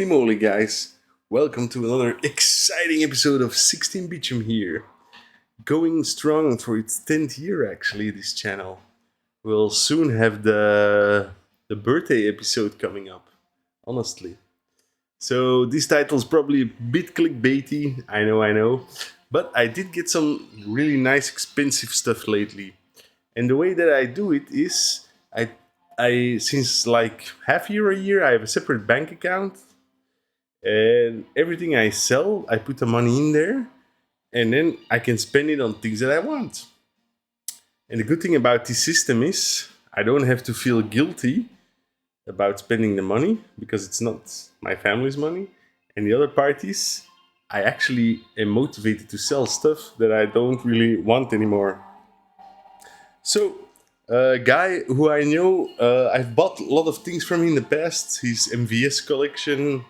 Holy moly, guys! Welcome to another exciting episode of 16 Beachum here. Going strong for its 10th year, actually, this channel. We'll soon have the birthday episode coming up, honestly. So, this title is probably a bit clickbaity, I know. But I did get some really nice, expensive stuff lately. And the way that I do it is I since like half year a year I have a separate bank account, and everything I sell I put the money in there, and then I can spend it on things that I want. And the good thing about this system is I don't have to feel guilty about spending the money because it's not my family's money. And the other part is I actually am motivated to sell stuff that I don't really want anymore. So, a guy who I know, I've bought a lot of things from him in the past. His MVS collection,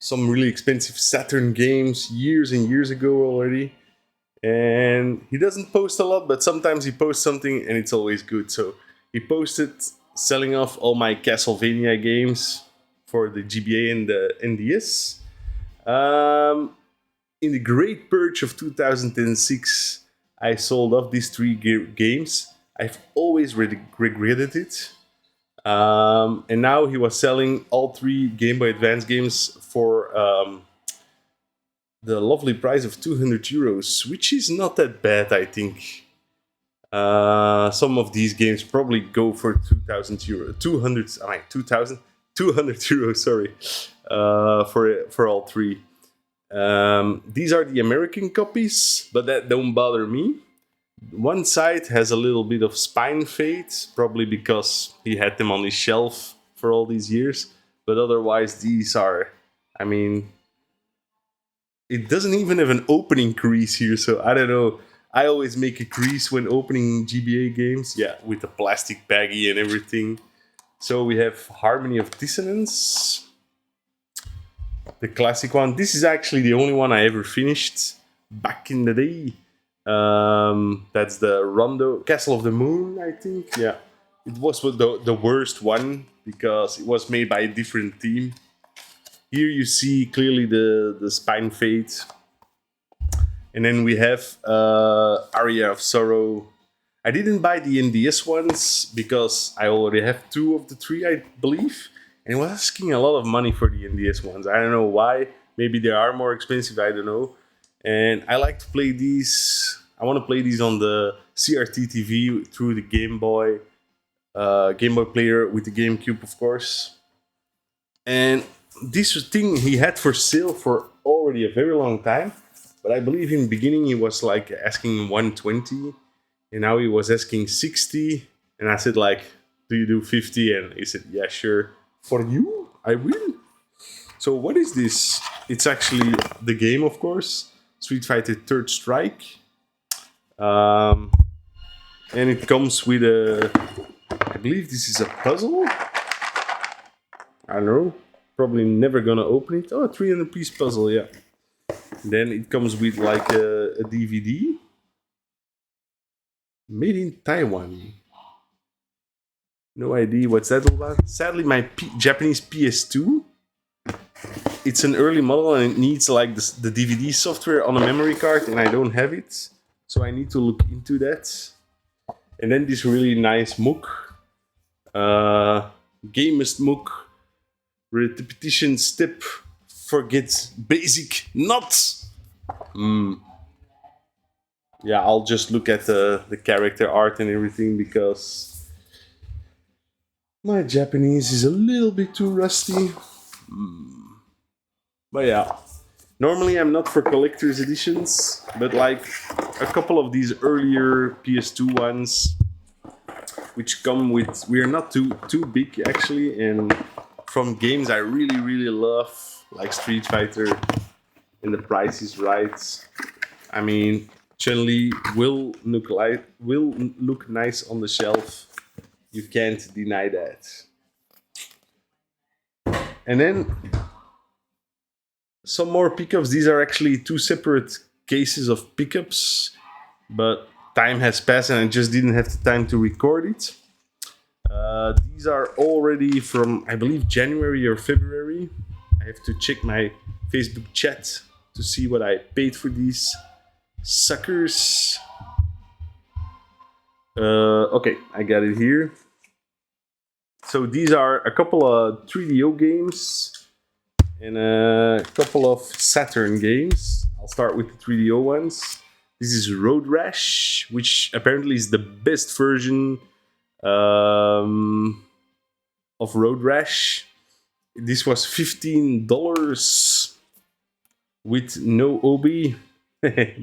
some really expensive Saturn games years and years ago already. And he doesn't post a lot, but sometimes he posts something and it's always good. So he posted selling off all my Castlevania games for the GBA and the NDS. In the Great Purge of 2006, I sold off these three games. I've always regretted it. And now he was selling all three Game Boy Advance games for the lovely price of 200 euros, which is not that bad, I think. Some of these games probably go for 2,000 euros, 200 euros, sorry, for all three. These are the American copies, but that don't bother me. One side has a little bit of spine fade, probably because he had them on his shelf for all these years. But otherwise, these are, I mean, it doesn't even have an opening crease here, so I don't know. I always make a crease when opening GBA games, yeah, with the plastic baggie and everything. So we have Harmony of Dissonance, the classic one. This is actually the only one I ever finished back in the day. That's the Rondo Castle of the Moon, I think. Yeah, it was the worst one because it was made by a different team. Here you see clearly the spine fade, and then we have Aria of Sorrow. I didn't buy the NDS ones because I already have two of the three, I believe, and I was asking a lot of money for the NDS ones. I don't know why. Maybe they are more expensive. I don't know. And I like to play these. I want to play these on the CRT TV through the Game Boy player with the GameCube, of course. And this thing he had for sale for already a very long time. But I believe in the beginning he was like asking 120, and now he was asking 60. And I said like, "Do you do 50?" And he said, "Yeah, sure. For you, I will." So what is this? It's actually the game, of course. Street Fighter Third Strike. And it comes with I believe this is a puzzle. I don't know. Probably never gonna open it. Oh, a 300-piece puzzle, yeah. Then it comes with like a DVD. Made in Taiwan. No idea what's that all about. Sadly, my Japanese PS2, it's an early model and it needs like the DVD software on a memory card, and I don't have it. So I need to look into that. And then this really nice MOOC. Gamest MOOC. Repetition step. Forget basic nuts. Yeah, I'll just look at the character art and everything because my Japanese is a little bit too rusty. But yeah, normally I'm not for collector's editions, but like a couple of these earlier PS2 ones, which come with, we are not too big actually, and from games I really love, like Street Fighter, and the price is right. I mean, Chun-Li will look nice on the shelf. You can't deny that. And then some more pickups. These are actually two separate cases of pickups, but time has passed and I just didn't have the time to record it. These are already from, I believe, January or February. have to check my Facebook chat to see what I paid for these suckers. Okay, I got it here. So these are a couple of 3DO games and a couple of Saturn games. I'll start with the 3DO ones. This is Road Rash, which apparently is the best version of Road Rash. This was $15 with no OB,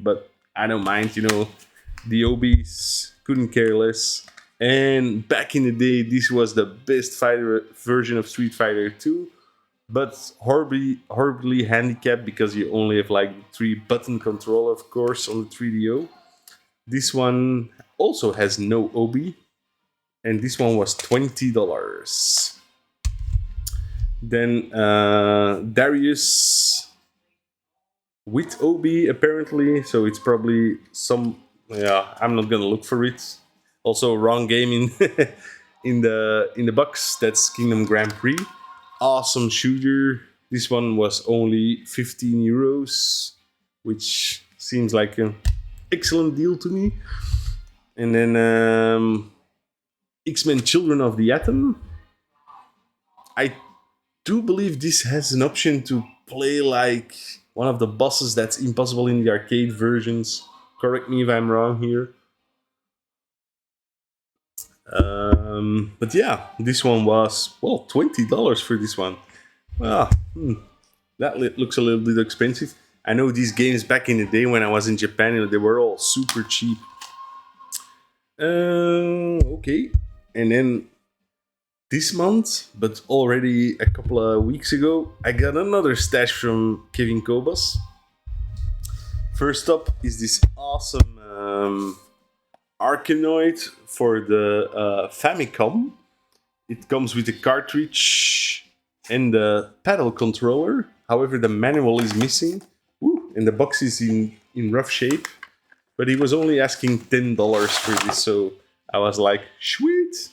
but I don't mind, the OBs couldn't care less. And back in the day, this was the best version of Street Fighter 2, but horribly handicapped because you only have like 3-button control, of course, on the 3DO. This one also has no OB, and this one was $20. Then Darius with OB apparently, so it's probably some. Yeah, I'm not gonna look for it. Also, wrong game in in the box. That's Kingdom Grand Prix. Awesome shooter. This one was only €15, which seems like an excellent deal to me. And then X-Men Children of the Atom. I do believe this has an option to play like one of the bosses that's impossible in the arcade versions. Correct me if I'm wrong here. But yeah, this one was, well, $20 for this one. Well, that looks a little bit expensive. I know these games back in the day when I was in Japan, they were all super cheap. Okay. And then this month, but already a couple of weeks ago, I got another stash from Kevin Kobas. First up is this awesome Arkanoid for the Famicom. It comes with a cartridge and the paddle controller. However, the manual is missing. And the box is in rough shape. But he was only asking $10 for this, so I was like, sweet.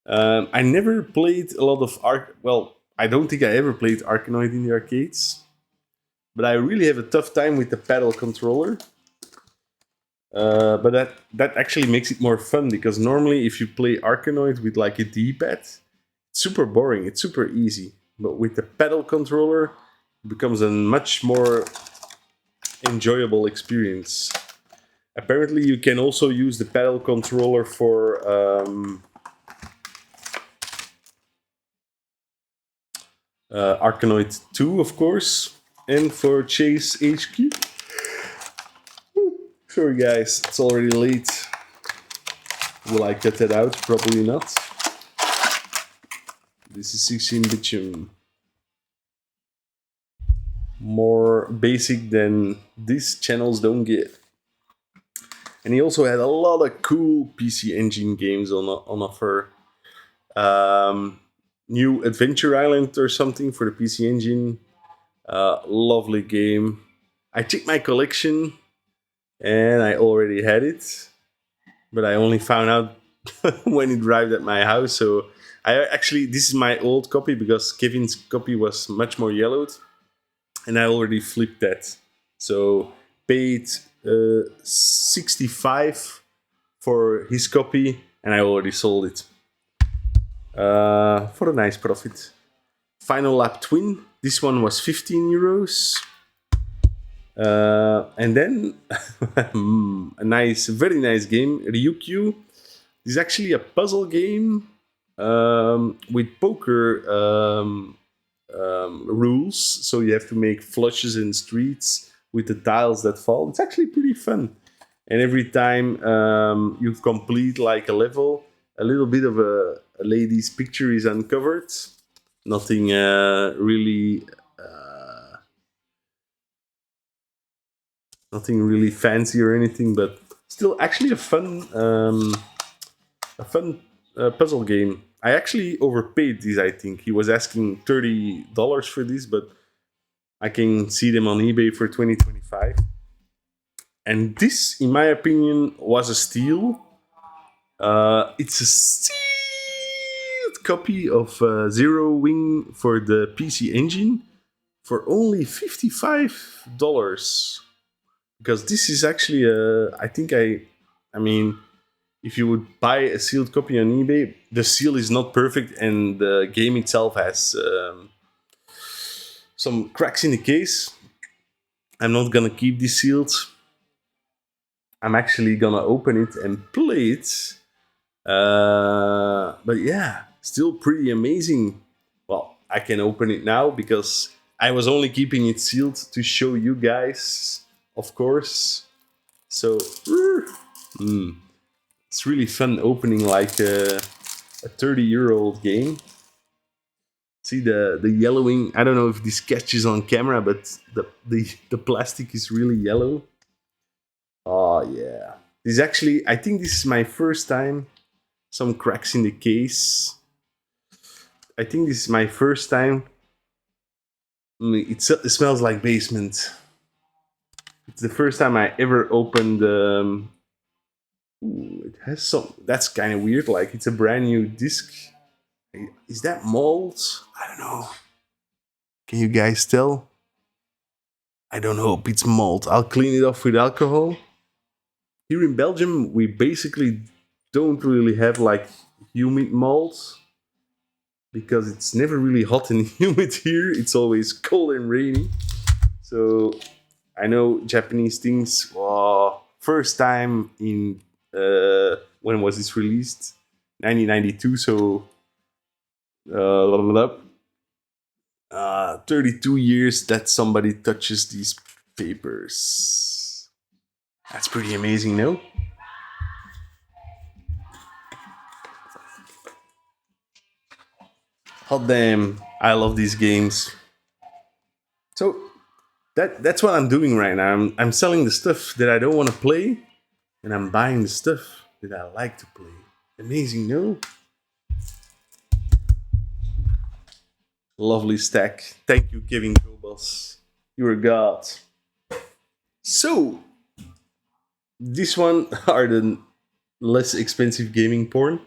I never played a lot of I don't think I ever played Arkanoid in the arcades. But I really have a tough time with the paddle controller. But that actually makes it more fun, because normally if you play Arkanoid with like a D-pad, it's super boring, it's super easy. But with the paddle controller, it becomes a much more enjoyable experience. Apparently you can also use the paddle controller for Arkanoid 2, of course, and for Chase HQ. Sorry guys, it's already late. Will I cut that out? Probably not. This is 16-bit. More basic than these channels don't get. And he also had a lot of cool PC Engine games on offer. New Adventure Island or something for the PC Engine. Lovely game. I checked my collection and I already had it, but I only found out when it arrived at my house. So this is my old copy, because Kevin's copy was much more yellowed, and I already flipped that. So paid $65 for his copy, and I already sold it for a nice profit. Final Lap Twin. This one was €15. And then a very nice game, Ryukyu. This is actually a puzzle game with poker rules. So you have to make flushes in streets with the tiles that fall. It's actually pretty fun. And every time you complete like a level, a little bit of a lady's picture is uncovered. Nothing really fancy or anything, but still actually a fun puzzle game. I actually overpaid this, I think. He was asking $30 for this, but I can see them on eBay for $20-25. And this, in my opinion, was a steal. It's a sealed copy of Zero Wing for the PC Engine for only $55. Because this is actually I mean, if you would buy a sealed copy on eBay, the seal is not perfect and the game itself has some cracks in the case. I'm not gonna keep this sealed. I'm actually gonna open it and play it. But yeah, still pretty amazing. Well, I can open it now because I was only keeping it sealed to show you guys, of course. So, it's really fun opening like a 30-year-old game. See the yellowing. I don't know if this catches on camera, but the plastic is really yellow. Oh yeah. This is actually, I think this is my first time. Some cracks in the case. I think this is my first time. It smells like basement. It's the first time I ever opened. It has some. That's kind of weird. Like it's a brand new disc. Is that mold? I don't know. Can you guys tell? I don't hope it's mold. I'll clean it off with alcohol. Here in Belgium, we basically don't really have like humid molds because it's never really hot and humid here. It's always cold and rainy. So I know Japanese things. First time in when was this released? 1992. So 32 years that somebody touches these papers. That's pretty amazing, no? Hot damn, I love these games. So that's what I'm doing right now. I'm selling the stuff that I don't want to play, and I'm buying the stuff that I like to play. Amazing, no? Lovely stack. Thank you, Kevin Kobos. You're a god. So, this one are the less expensive gaming porn.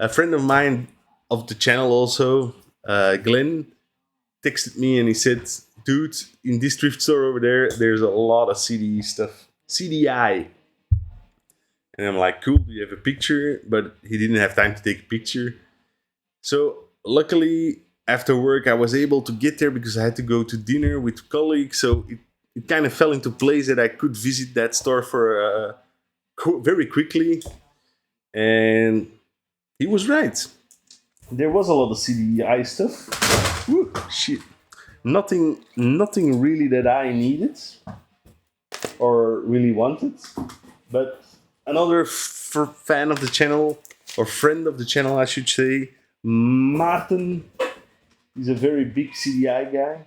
A friend of mine of the channel also, Glenn, texted me and he said, dude, in this thrift store over there, there's a lot of CDI stuff. CDI. And I'm like, cool, do you have a picture? But he didn't have time to take a picture. So, luckily, after work, I was able to get there because I had to go to dinner with colleagues. So it kind of fell into place that I could visit that store for very quickly. And he was right. There was a lot of CDI stuff. Woo, shit. Nothing really that I needed or really wanted. But another fan of the channel, or friend of the channel, I should say, Martin. He's a very big CDI guy.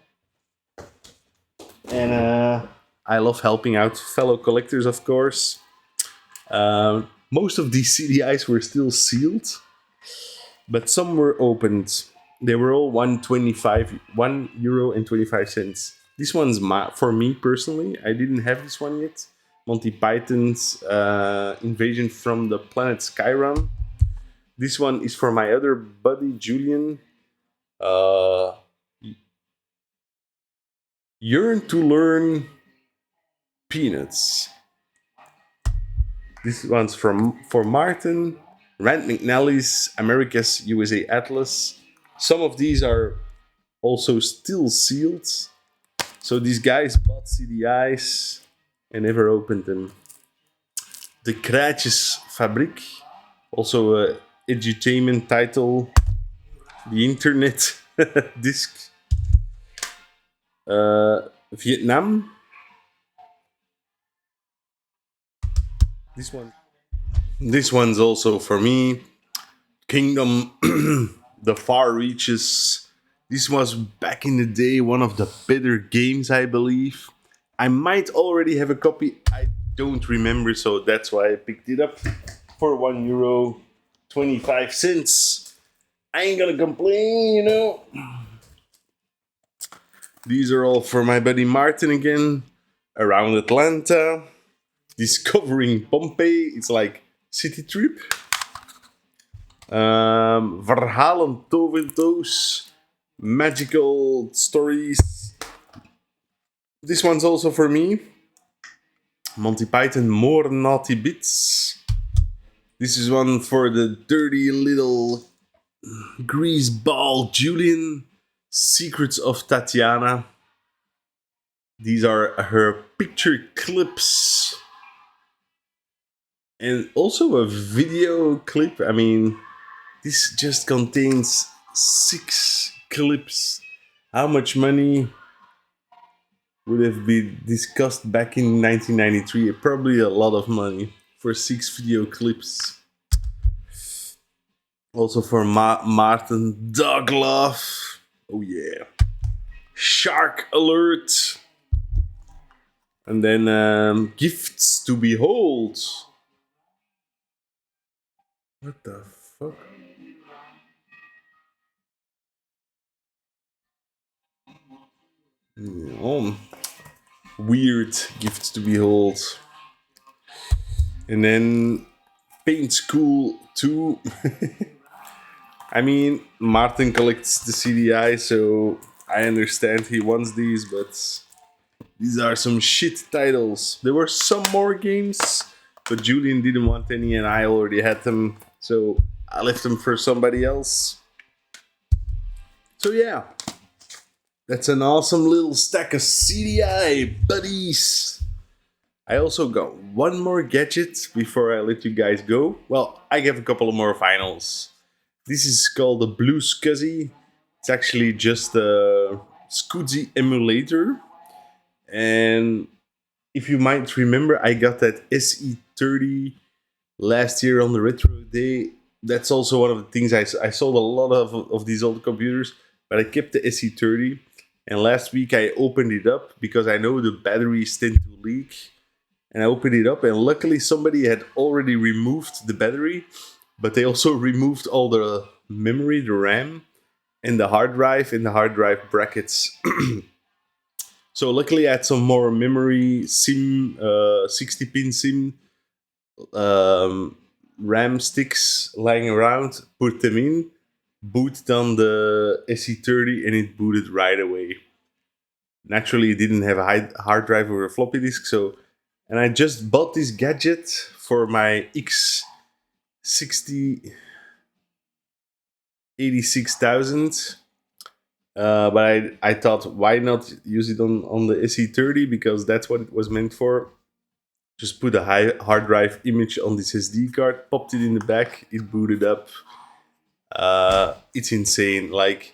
And I love helping out fellow collectors, of course. Most of these CDIs were still sealed, but some were opened. They were all €1.25. This one's for me personally. I didn't have this one yet. Monty Python's Invasion from the Planet Skyrim. This one is for my other buddy, Julian. Yearn to Learn Peanuts. This one's for Martin. Rand McNally's America's USA Atlas. Some of these are also still sealed. So these guys bought CDIs and never opened them. The Kraatjes Fabriek. Also a edutainment title. The Internet disc. Vietnam. This one's also for me. Kingdom, The Far Reaches. This was back in the day one of the better games, I believe. I might already have a copy. I don't remember, so that's why I picked it up for €1.25. I ain't gonna complain, you know. These are all for my buddy Martin again. Around Atlanta. Discovering Pompeii. It's like city trip. Verhalen Toventoos. Magical stories. This one's also for me. Monty Python More Naughty Bits. This is one for the dirty little greaseball Julian. Secrets of Tatiana. These are her picture clips. And also a video clip. I mean, this just contains 6 clips. How much money would have been discussed back in 1993? Probably a lot of money for 6 video clips. Also for Martin Dogloff. Oh yeah. Shark Alert. And then Gifts to Behold. What the fuck? Oh, weird Gifts to Behold. And then Paint School 2. I mean, Martin collects the CDI, so I understand he wants these, but these are some shit titles. There were some more games, but Julian didn't want any and I already had them, so I left them for somebody else. So yeah, that's an awesome little stack of CDI, buddies. I also got one more gadget before I let you guys go. Well, I have a couple of more vinyls. This is called the Blue Scuzzy. It's actually just a Scuzzy emulator. And if you might remember, I got that SE30 last year on the Retro Day. That's also one of the things I sold a lot of these old computers, but I kept the SE30. And last week I opened it up because I know the batteries tend to leak. And I opened it up, and luckily somebody had already removed the battery, but they also removed all the memory, the RAM, and the hard drive brackets. So luckily I had some more memory, SIM, 60-pin SIM, RAM sticks lying around, put them in, booted on the SE30, and it booted right away. Naturally, it didn't have a hard drive or a floppy disk, so... And I just bought this gadget for my X60 86,000. But I thought, why not use it on the SE30? Because that's what it was meant for. Just put a hard drive image on this SD card, popped it in the back, it booted up. It's insane. Like,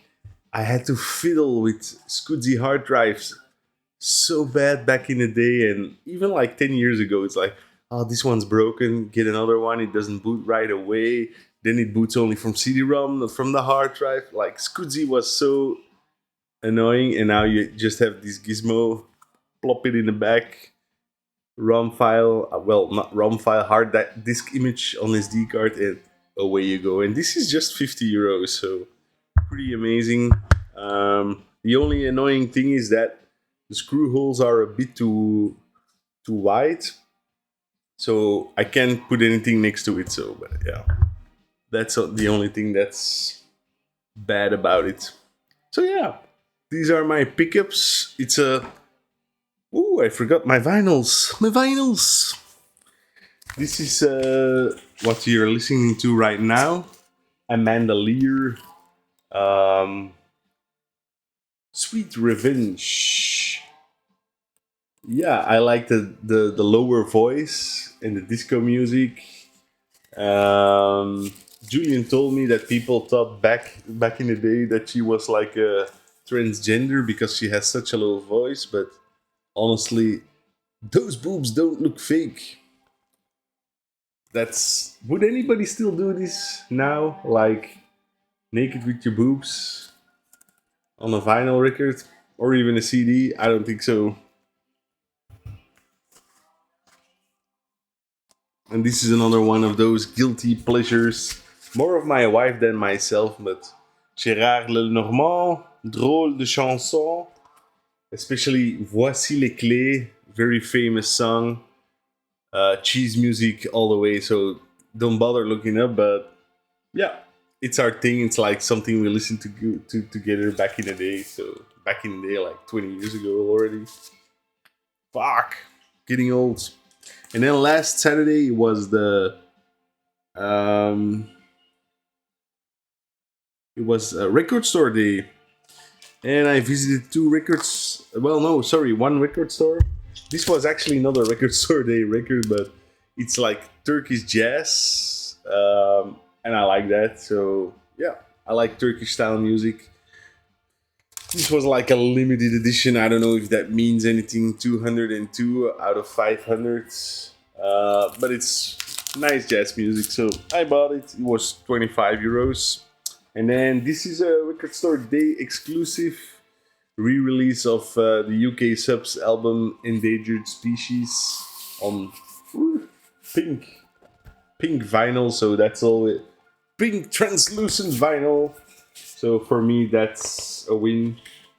I had to fiddle with Scuzzy hard drives so bad back in the day, and even like 10 years ago, it's like, oh, this one's broken, get another one, it doesn't boot right away, then it boots only from CD-ROM, not from the hard drive. Like, Scuzzy was so annoying, and now you just have this gizmo, plop it in the back, ROM file, well, not ROM file, hard disk image on SD card, and away you go. And this is just 50 euros, so pretty amazing. The only annoying thing is that the screw holes are a bit too wide, so I can't put anything next to it. So, but yeah, that's the only thing that's bad about it. So yeah, these are my pickups. It's a... Ooh, I forgot my vinyls. My vinyls! This is what you're listening to right now. Amanda Lear. Sweet Revenge. Yeah, I like the lower voice and the disco music. Julian told me that people thought back in the day that she was like a transgender because she has such a low voice, but honestly, those boobs don't look fake. Would anybody still do this now? Like, naked with your boobs on a vinyl record or even a CD? I don't think so. And this is another one of those guilty pleasures. More of my wife than myself, but Gérard Lenormand, Drôle de chanson, especially Voici les clés, very famous song. Cheese music all the way, so don't bother looking up, but Yeah, it's our thing. It's like something we listened to together back in the day. So back in the day, like 20 years ago already. Fuck, getting old. And then last Saturday was the um, it was a record store day, and I visited two records. Well, no, sorry, one record store. This was actually not a record store day record, but it's like Turkish jazz, and I like that. So yeah, I like Turkish style music. This was like a limited edition. I don't know if that means anything. 202 out of 500, but it's nice jazz music. So I bought it. It was 25 euros. And then this is a record store day exclusive re-release of the UK Subs album Endangered Species on pink pink vinyl. So that's all it. Pink translucent vinyl. So for me, that's a win.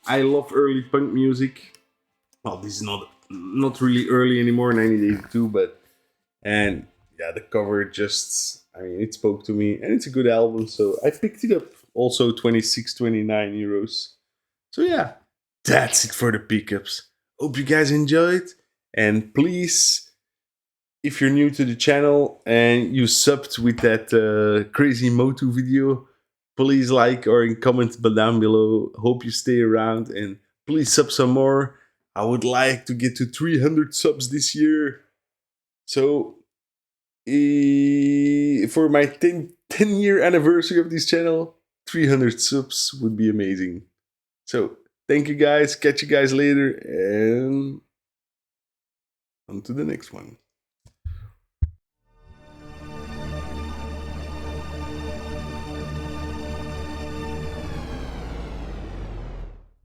I love early punk music. Well, this is not really early anymore, 1982, but and yeah, the cover just, I mean, it spoke to me, and it's a good album, so I picked it up. Also 26, 29 euros. So yeah, that's it for the pickups. Hope you guys enjoyed, and please, if you're new to the channel and you subbed with that crazy Motu video, please like or comment down below. Hope you stay around, and please sub some more. I would like to get to 300 subs this year. So for my 10-year anniversary of this channel, 300 subs would be amazing. So thank you guys. Catch you guys later, and on to the next one.